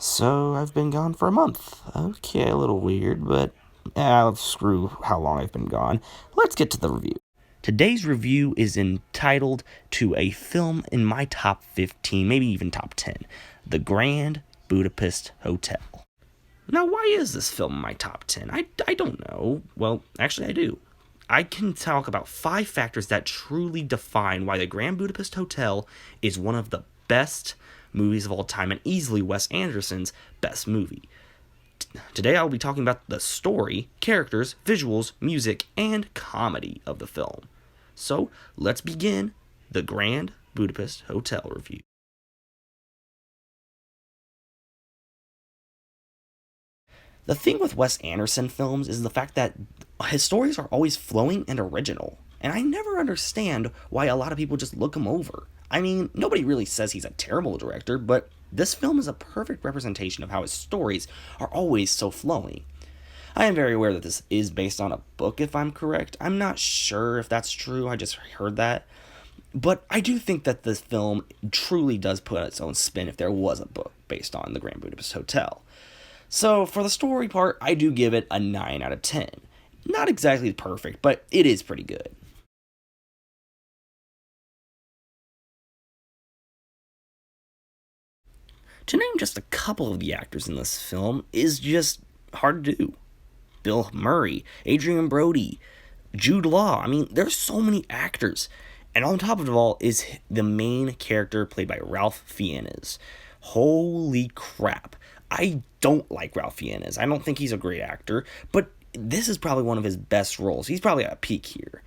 So I've been gone for a month. Okay, a little weird, but screw how long I've been gone. Let's get to the review. Today's review is entitled to a film in my top 15, maybe even top 10, The Grand Budapest Hotel. Now, why is this film in my top 10? I don't know. Well, actually, I do. I can talk about 5 factors that truly define why The Grand Budapest Hotel is one of the best movies of all time and easily Wes Anderson's best movie. Today I'll be talking about the story, characters, visuals, music, and comedy of the film. So let's begin the Grand Budapest Hotel review. The thing with Wes Anderson films is the fact that his stories are always flowing and original, and I never understand why a lot of people just look him over. I mean, nobody really says he's a terrible director, but this film is a perfect representation of how his stories are always so flowing. I am very aware that this is based on a book, if I'm correct. I'm not sure if that's true, I just heard that. But I do think that this film truly does put its own spin if there was a book based on the Grand Budapest Hotel. So for the story part, I do give it a 9 out of 10. Not exactly perfect, but it is pretty good. To name just a couple of the actors in this film is just hard to do. Bill Murray, Adrian Brody, Jude Law. I mean, there's so many actors. And on top of it all is the main character played by Ralph Fiennes. Holy crap. I don't like Ralph Fiennes. I don't think he's a great actor, but this is probably one of his best roles. He's probably at a peak here.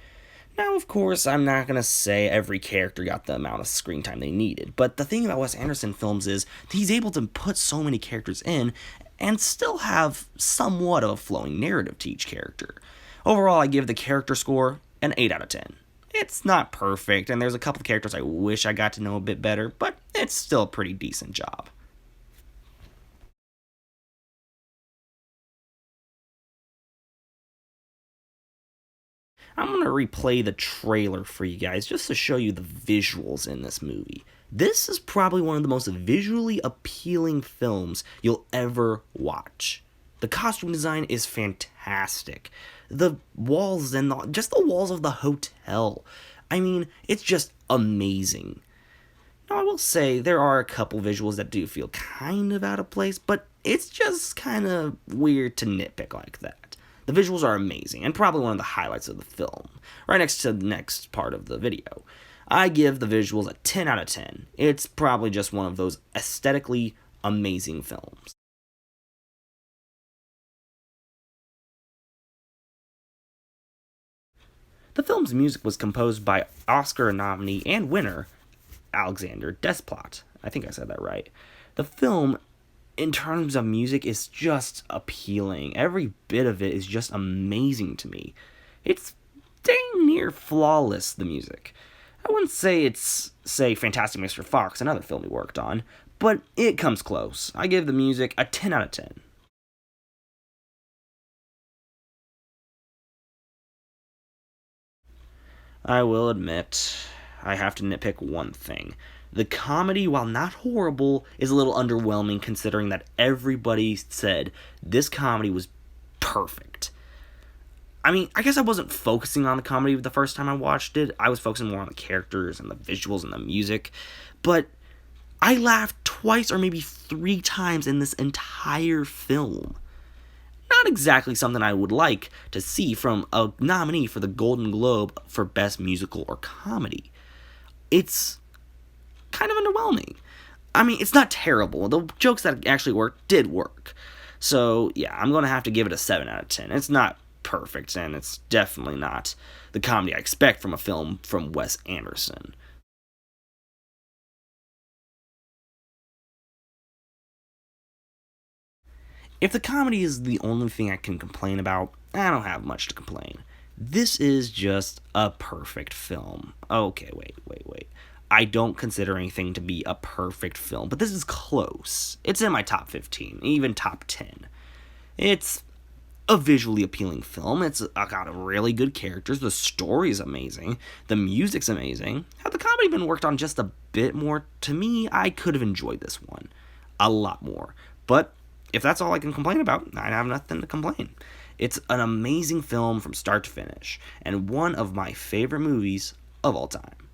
Now, of course, I'm not going to say every character got the amount of screen time they needed, but the thing about Wes Anderson films is he's able to put so many characters in and still have somewhat of a flowing narrative to each character. Overall, I give the character score an 8 out of 10. It's not perfect, and there's a couple of characters I wish I got to know a bit better, but it's still a pretty decent job. I'm going to replay the trailer for you guys just to show you the visuals in this movie. This is probably one of the most visually appealing films you'll ever watch. The costume design is fantastic. The walls and just the walls of the hotel. I mean, it's just amazing. Now, I will say there are a couple visuals that do feel kind of out of place, but it's just kind of weird to nitpick like that. The visuals are amazing, and probably one of the highlights of the film, right next to the next part of the video. I give the visuals a 10 out of 10. It's probably just one of those aesthetically amazing films. The film's music was composed by Oscar nominee and winner Alexander Desplat. I think I said that right. The film, in terms of music, is just appealing. Every bit of it is just amazing to me. It's dang near flawless, the music. I wouldn't say it's, say, Fantastic Mr. Fox, another film he worked on, but it comes close. I give the music a 10 out of 10. I will admit, I have to nitpick one thing. The comedy, while not horrible, is a little underwhelming considering that everybody said this comedy was perfect. I mean, I guess I wasn't focusing on the comedy the first time I watched it. I was focusing more on the characters and the visuals and the music. But I laughed twice or maybe 3 times in this entire film. Not exactly something I would like to see from a nominee for the Golden Globe for Best Musical or Comedy. It's kind of underwhelming. I mean, it's not terrible. The jokes that actually worked did work. So, yeah, I'm going to have to give it a 7 out of 10. It's not perfect, and it's definitely not the comedy I expect from a film from Wes Anderson. If the comedy is the only thing I can complain about, I don't have much to complain. This is just a perfect film. Okay, wait. I don't consider anything to be a perfect film, but this is close. It's in my top 15, even top 10. It's a visually appealing film. It's got really good characters. The story is amazing. The music's amazing. Had the comedy been worked on just a bit more, to me, I could have enjoyed this one a lot more. But if that's all I can complain about, I have nothing to complain. It's an amazing film from start to finish, and one of my favorite movies of all time.